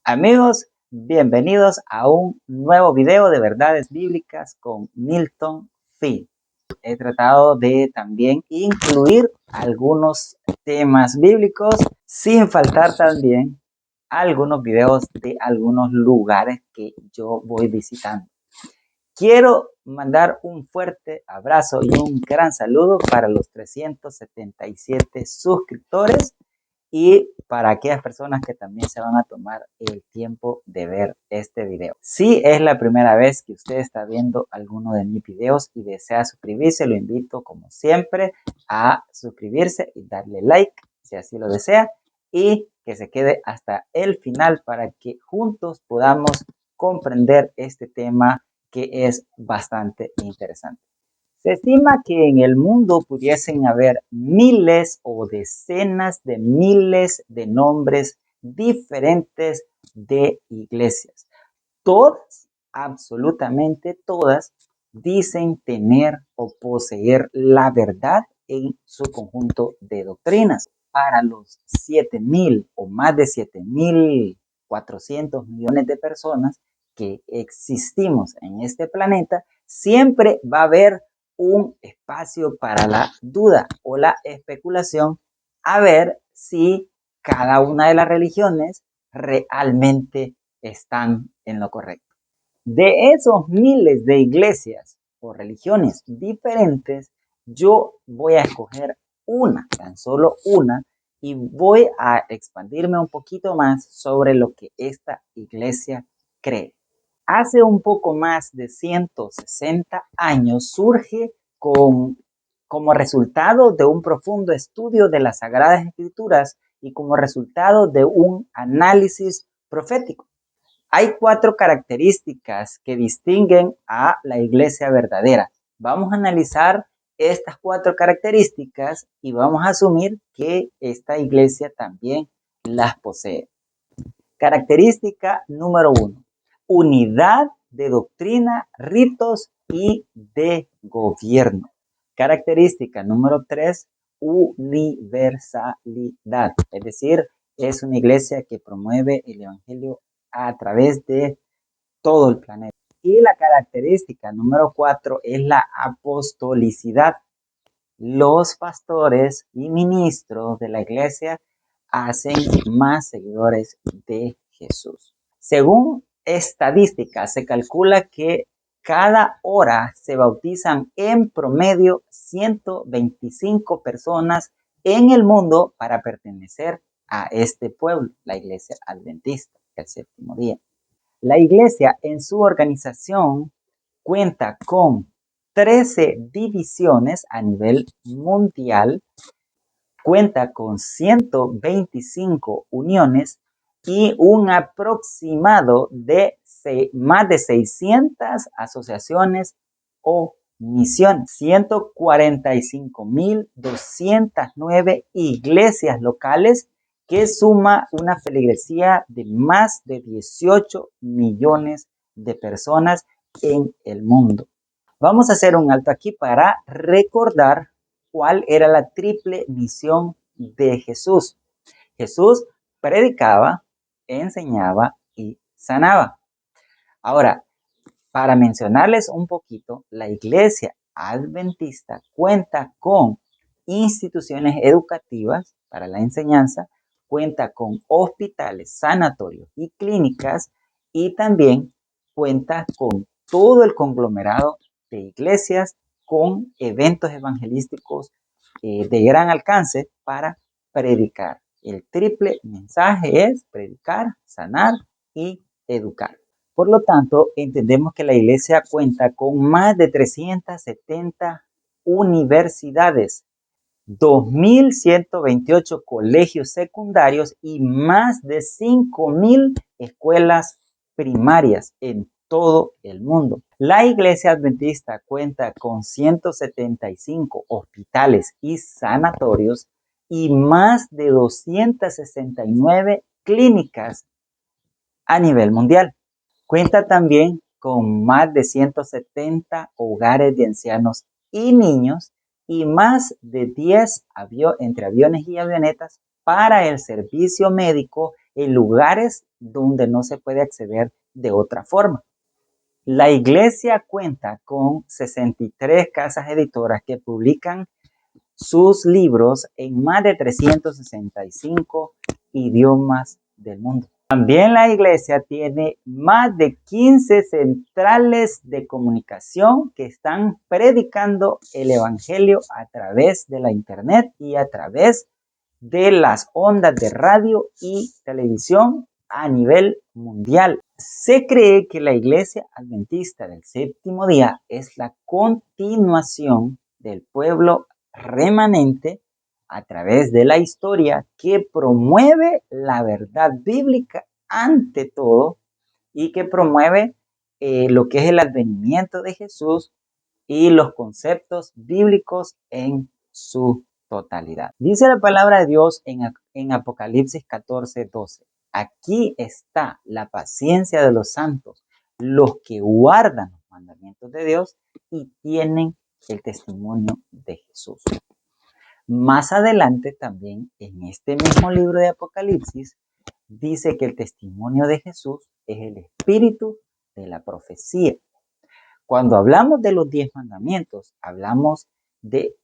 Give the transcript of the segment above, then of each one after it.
Amigos, bienvenidos a un nuevo video de verdades bíblicas con Milton Fee. He tratado de también incluir algunos temas bíblicos sin faltar también algunos videos de algunos lugares que yo voy visitando. Quiero mandar un fuerte abrazo y un gran saludo para los 377 suscriptores y para aquellas personas que también se van a tomar el tiempo de ver este video. Si es la primera vez que usted está viendo alguno de mis videos y desea suscribirse, lo invito como siempre a suscribirse y darle like si así lo desea y que se quede hasta el final para que juntos podamos comprender este tema que es bastante interesante. Se estima que en el mundo pudiesen haber miles o decenas de miles de nombres diferentes de iglesias. Todas, absolutamente todas, dicen tener o poseer la verdad en su conjunto de doctrinas. Para los 7,000 o más de 7,400 millones de personas que existimos en este planeta, siempre va a haber un espacio para la duda o la especulación a ver si cada una de las religiones realmente están en lo correcto. De esos miles de iglesias o religiones diferentes, yo voy a escoger una, tan solo una, y voy a expandirme un poquito más sobre lo que esta iglesia cree. Hace un poco más de 160 años surge como resultado de un profundo estudio de las Sagradas Escrituras y como resultado de un análisis profético. Hay 4 características que distinguen a la iglesia verdadera. Vamos a analizar estas 4 características y vamos a asumir que esta iglesia también las posee. Característica número 1. Unidad de doctrina, ritos y de gobierno. Característica número 3. Universalidad. Es decir, es una iglesia que promueve el evangelio a través de todo el planeta. Y la característica número 4 es la apostolicidad. Los pastores y ministros de la iglesia hacen más seguidores de Jesús. Según estadísticas, se calcula que cada hora se bautizan en promedio 125 personas en el mundo para pertenecer a este pueblo, la iglesia adventista, el séptimo día. La iglesia en su organización cuenta con 13 divisiones a nivel mundial, cuenta con 125 uniones y un aproximado de más de 600 asociaciones o misiones, 145,209 iglesias locales que suma una feligresía de más de 18 millones de personas en el mundo. Vamos a hacer un alto aquí para recordar cuál era la triple misión de Jesús. Jesús predicaba, enseñaba y sanaba. Ahora, para mencionarles un poquito, la iglesia adventista cuenta con instituciones educativas para la enseñanza, cuenta con hospitales, sanatorios y clínicas y también cuenta con todo el conglomerado de iglesias con eventos evangelísticos de gran alcance para predicar. El triple mensaje es predicar, sanar y educar. Por lo tanto, entendemos que la iglesia cuenta con más de 370 universidades, 2,128 colegios secundarios y más de 5,000 escuelas primarias en todo el mundo. La iglesia adventista cuenta con 175 hospitales y sanatorios y más de 269 clínicas a nivel mundial. Cuenta también con más de 170 hogares de ancianos y niños y más de 10 entre aviones y avionetas para el servicio médico en lugares donde no se puede acceder de otra forma. La iglesia cuenta con 63 casas editoras que publican sus libros en más de 365 idiomas del mundo. También la iglesia tiene más de 15 centrales de comunicación que están predicando el evangelio a través de la internet y a través de las ondas de radio y televisión a nivel mundial. Se cree que la Iglesia Adventista del Séptimo Día es la continuación del pueblo remanente a través de la historia que promueve la verdad bíblica ante todo y que promueve lo que es el advenimiento de Jesús y los conceptos bíblicos en su totalidad. Dice la palabra de Dios en Apocalipsis 14:12. Aquí está la paciencia de los santos, los que guardan los mandamientos de Dios y tienen el testimonio de Jesús. Más adelante también en este mismo libro de Apocalipsis dice que el testimonio de Jesús es el espíritu de la profecía. Cuando hablamos de los 10 mandamientos, hablamos de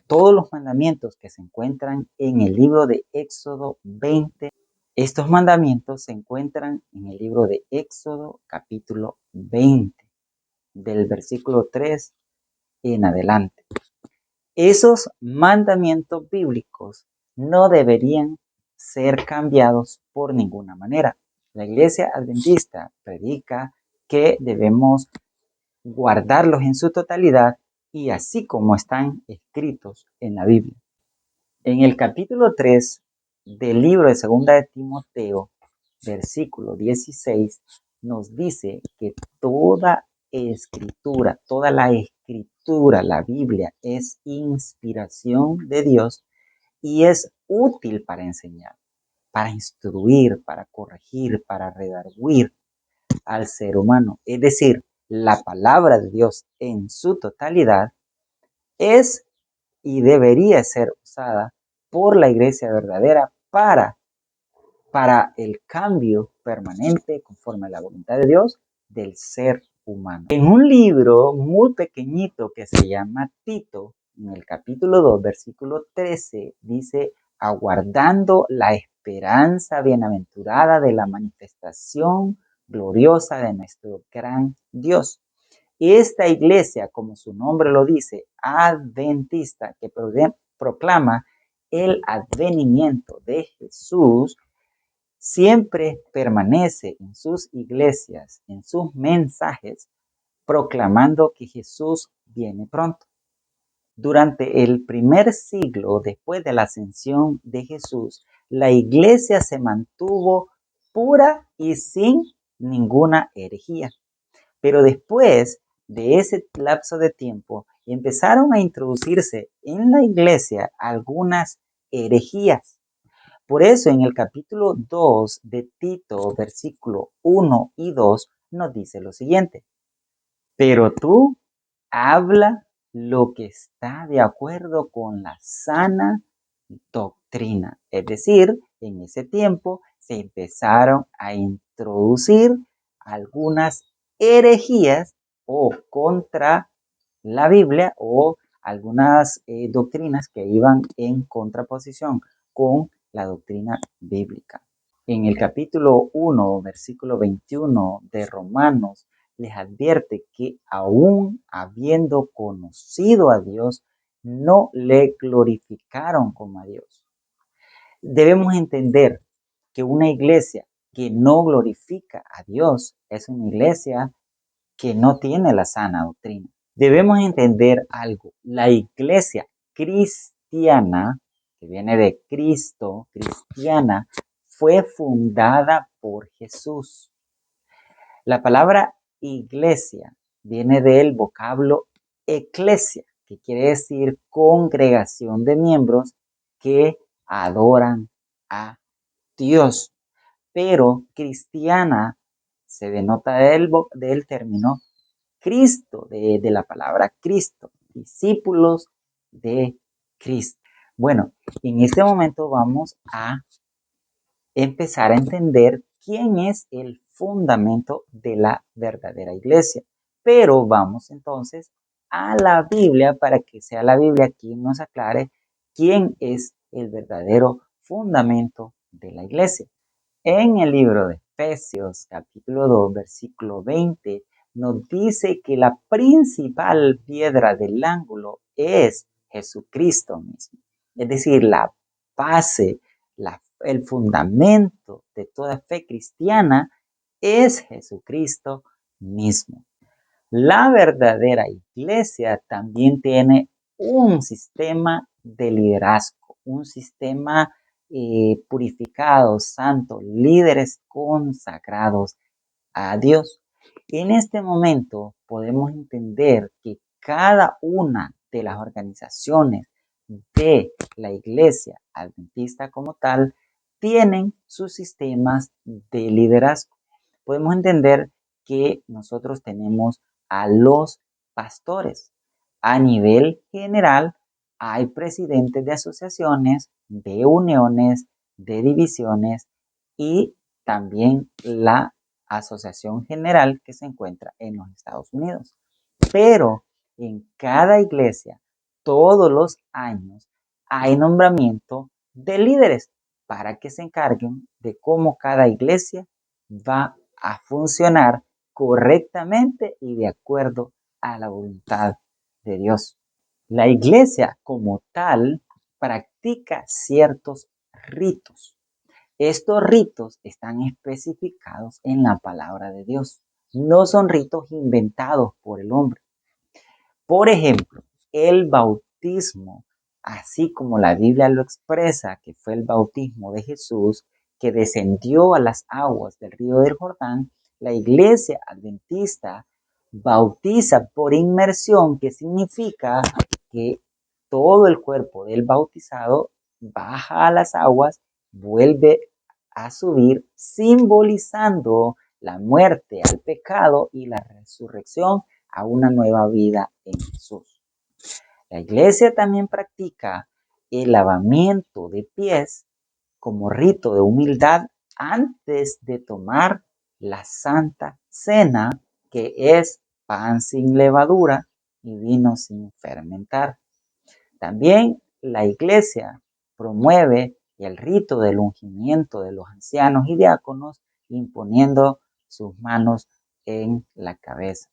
todos los mandamientos que se encuentran en el libro de Éxodo 20. Estos mandamientos se encuentran en el libro de Éxodo capítulo 20, del versículo 3 en adelante. Esos mandamientos bíblicos no deberían ser cambiados por ninguna manera. La Iglesia Adventista predica que debemos guardarlos en su totalidad y así como están escritos en la Biblia. En el capítulo 3 del libro de Segunda de Timoteo, versículo 16, nos dice que toda escritura, toda la escritura, la Biblia, es inspiración de Dios y es útil para enseñar, para instruir, para corregir, para redarguir al ser humano. Es decir, la palabra de Dios en su totalidad es y debería ser usada por la iglesia verdadera para el cambio permanente conforme a la voluntad de Dios del ser humano. En un libro muy pequeñito que se llama Tito, en el capítulo 2, versículo 13, dice, aguardando la esperanza bienaventurada de la manifestación gloriosa de nuestro gran Dios. Esta iglesia, como su nombre lo dice, adventista, que proclama el advenimiento de Jesús, siempre permanece en sus iglesias, en sus mensajes, proclamando que Jesús viene pronto. Durante el primer siglo después de la ascensión de Jesús, la iglesia se mantuvo pura y sin ninguna herejía. Pero después de ese lapso de tiempo, empezaron a introducirse en la iglesia algunas herejías. Por eso en el capítulo 2 de Tito, versículo 1 y 2, nos dice lo siguiente. Pero tú habla lo que está de acuerdo con la sana doctrina. Es decir, en ese tiempo se empezaron a introducir algunas herejías o contra la Biblia o algunas doctrinas que iban en contraposición con la doctrina bíblica. En el capítulo 1, versículo 21 de Romanos, les advierte que aún habiendo conocido a Dios, no le glorificaron como a Dios. Debemos entender que una iglesia que no glorifica a Dios es una iglesia que no tiene la sana doctrina. Debemos entender algo. La iglesia cristiana, que viene de Cristo, cristiana, fue fundada por Jesús. La palabra iglesia viene del vocablo eclesia, que quiere decir congregación de miembros que adoran a Dios. Pero cristiana se denota del término Cristo, de la palabra Cristo, discípulos de Cristo. Bueno, en este momento vamos a empezar a entender quién es el fundamento de la verdadera iglesia. Pero vamos entonces a la Biblia para que sea la Biblia quien nos aclare quién es el verdadero fundamento de la iglesia. En el libro de Efesios, capítulo 2, versículo 20, nos dice que la principal piedra del ángulo es Jesucristo mismo. Es decir, la base, el fundamento de toda fe cristiana es Jesucristo mismo. La verdadera iglesia también tiene un sistema de liderazgo, un sistema purificado, santo, líderes consagrados a Dios. En este momento podemos entender que cada una de las organizaciones de la iglesia adventista como tal tienen sus sistemas de liderazgo. Podemos entender que nosotros tenemos a los pastores. A nivel general, hay presidentes de asociaciones, de uniones, de divisiones y también la asociación general que se encuentra en los Estados Unidos. Pero en cada iglesia, todos los años, hay nombramiento de líderes para que se encarguen de cómo cada iglesia va a funcionar correctamente y de acuerdo a la voluntad de Dios. La iglesia como tal practica ciertos ritos. Estos ritos están especificados en la palabra de Dios. No son ritos inventados por el hombre. Por ejemplo, el bautismo, así como la Biblia lo expresa, que fue el bautismo de Jesús, que descendió a las aguas del río del Jordán, la iglesia adventista bautiza por inmersión, que significa que todo el cuerpo del bautizado baja a las aguas, vuelve a subir, simbolizando la muerte al pecado y la resurrección a una nueva vida en Jesús. La iglesia también practica el lavamiento de pies como rito de humildad antes de tomar la Santa Cena, que es pan sin levadura y vino sin fermentar. También la iglesia promueve el rito del ungimiento de los ancianos y diáconos, imponiendo sus manos en la cabeza.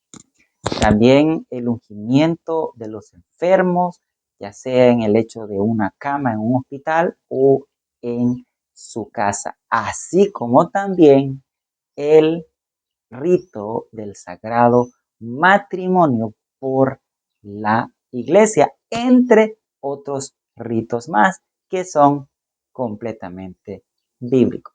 También el ungimiento de los enfermos, ya sea en el hecho de una cama en un hospital o en su casa, así como también el rito del sagrado matrimonio por la iglesia, entre otros ritos más que son completamente bíblicos.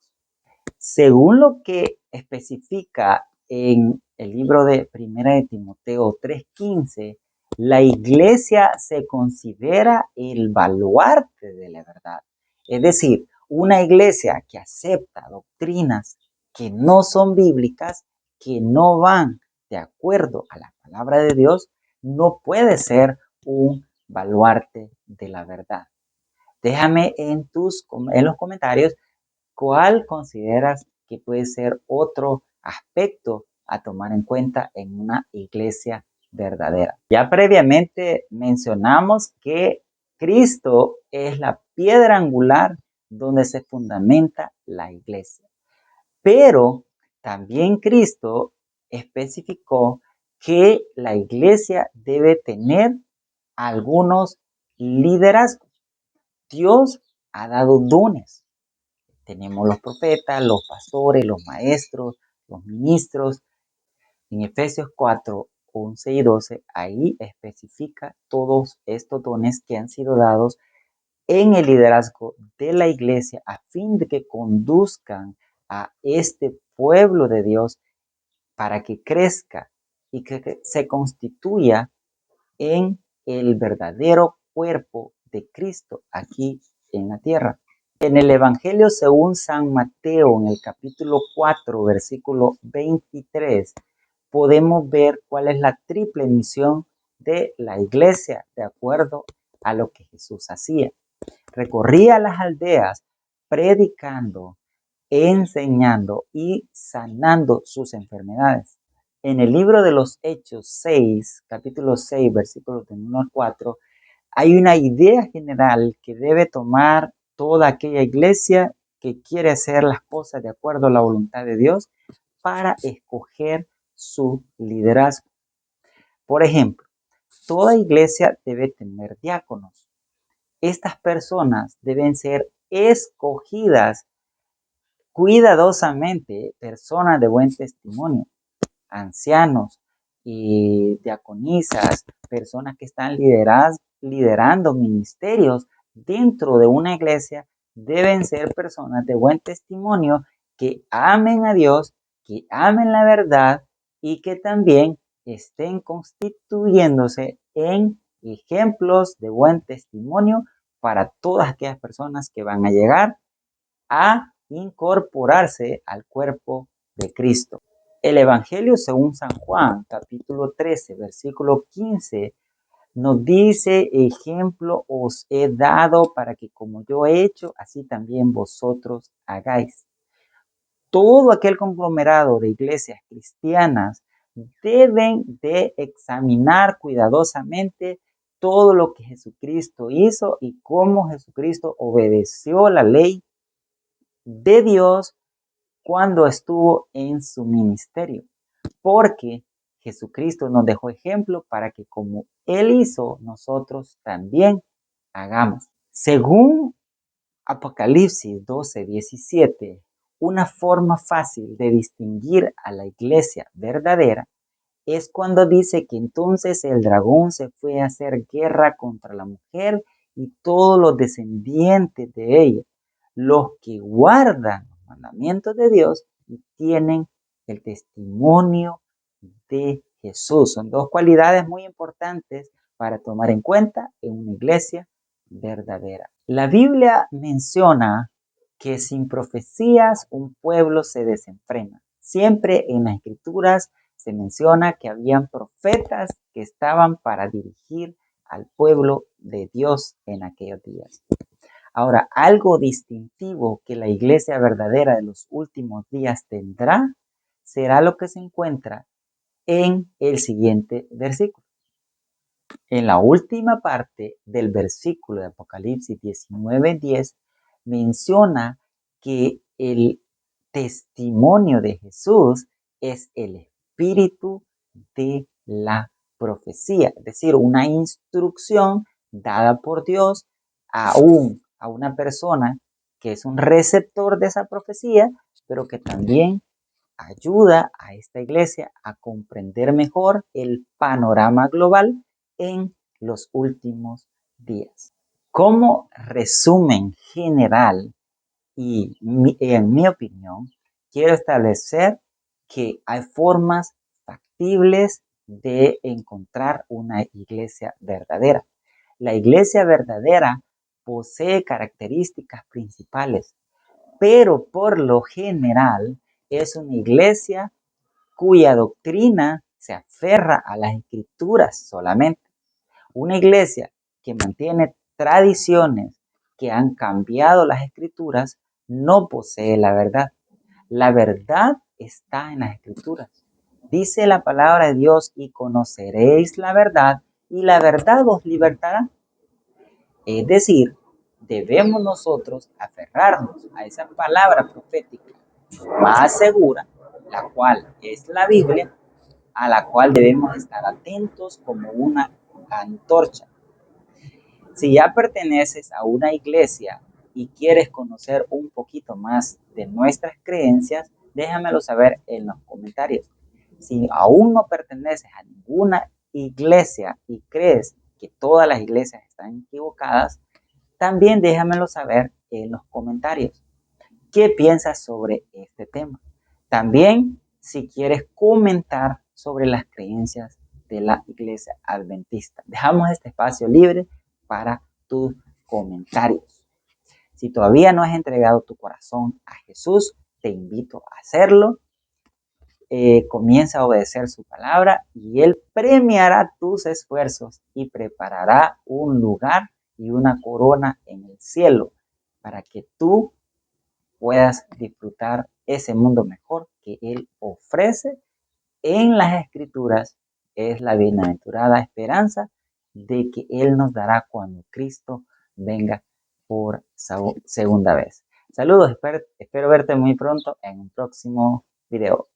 Según lo que especifica en el libro de Primera de Timoteo 3:15, la iglesia se considera el baluarte de la verdad. Es decir, una iglesia que acepta doctrinas que no son bíblicas, que no van de acuerdo a la palabra de Dios, no puede ser un baluarte de la verdad. Déjame en los comentarios ¿cuál consideras que puede ser otro aspecto a tomar en cuenta en una iglesia verdadera? Ya previamente mencionamos que Cristo es la piedra angular donde se fundamenta la iglesia. Pero también Cristo especificó que la iglesia debe tener algunos liderazgos. Dios ha dado dones. Tenemos los profetas, los pastores, los maestros, los ministros. En Efesios 4, 11 y 12, ahí especifica todos estos dones que han sido dados en el liderazgo de la iglesia a fin de que conduzcan a este pueblo de Dios para que crezca y que se constituya en el verdadero cuerpo de Cristo aquí en la tierra. En el Evangelio según San Mateo, en el capítulo 4, versículo 23, podemos ver cuál es la triple misión de la iglesia de acuerdo a lo que Jesús hacía. Recorría las aldeas predicando enseñando y sanando sus enfermedades. En el libro de los Hechos 6, capítulo 6, versículos de 1 al 4, hay una idea general que debe tomar toda aquella iglesia que quiere hacer las cosas de acuerdo a la voluntad de Dios para escoger su liderazgo. Por ejemplo, toda iglesia debe tener diáconos. Estas personas deben ser escogidas cuidadosamente, personas de buen testimonio, ancianos y diaconisas, personas que están liderando ministerios dentro de una iglesia, deben ser personas de buen testimonio que amen a Dios, que amen la verdad y que también estén constituyéndose en ejemplos de buen testimonio para todas aquellas personas que van a llegar a incorporarse al cuerpo de Cristo. El Evangelio según San Juan, capítulo 13, versículo 15, nos dice: ejemplo os he dado para que como yo he hecho, así también vosotros hagáis. Todo aquel conglomerado de iglesias cristianas deben de examinar cuidadosamente todo lo que Jesucristo hizo y cómo Jesucristo obedeció la ley de Dios cuando estuvo en su ministerio, porque Jesucristo nos dejó ejemplo para que como Él hizo, nosotros también hagamos. Según Apocalipsis 12:17, una forma fácil de distinguir a la iglesia verdadera es cuando dice que entonces el dragón se fue a hacer guerra contra la mujer y todos los descendientes de ella, los que guardan los mandamientos de Dios y tienen el testimonio de Jesús. Son dos cualidades muy importantes para tomar en cuenta en una iglesia verdadera. La Biblia menciona que sin profecías un pueblo se desenfrena. Siempre en las escrituras se menciona que habían profetas que estaban para dirigir al pueblo de Dios en aquellos días. Ahora, algo distintivo que la iglesia verdadera de los últimos días tendrá será lo que se encuentra en el siguiente versículo. En la última parte del versículo de Apocalipsis 19:10 menciona que el testimonio de Jesús es el espíritu de la profecía, es decir, una instrucción dada por Dios a una persona que es un receptor de esa profecía, pero que también ayuda a esta iglesia a comprender mejor el panorama global en los últimos días. Como resumen general y en mi opinión, quiero establecer que hay formas factibles de encontrar una iglesia verdadera. La iglesia verdadera posee características principales, pero por lo general es una iglesia cuya doctrina se aferra a las escrituras solamente. Una iglesia que mantiene tradiciones que han cambiado las escrituras no posee la verdad. La verdad está en las escrituras. Dice la palabra de Dios: y conoceréis la verdad, y la verdad os libertará. Es decir, debemos nosotros aferrarnos a esa palabra profética más segura, la cual es la Biblia, a la cual debemos estar atentos como una antorcha. Si ya perteneces a una iglesia y quieres conocer un poquito más de nuestras creencias, déjamelo saber en los comentarios. Si aún no perteneces a ninguna iglesia y crees que todas las iglesias están equivocadas, también déjamelo saber en los comentarios. ¿Qué piensas sobre este tema? También, si quieres comentar sobre las creencias de la iglesia adventista, dejamos este espacio libre para tus comentarios. Si todavía no has entregado tu corazón a Jesús, te invito a hacerlo. Comienza a obedecer su palabra y Él premiará tus esfuerzos y preparará un lugar y una corona en el cielo para que tú puedas disfrutar ese mundo mejor que Él ofrece en las Escrituras. Es la bienaventurada esperanza de que Él nos dará cuando Cristo venga por segunda vez. Saludos, espero verte muy pronto en un próximo video.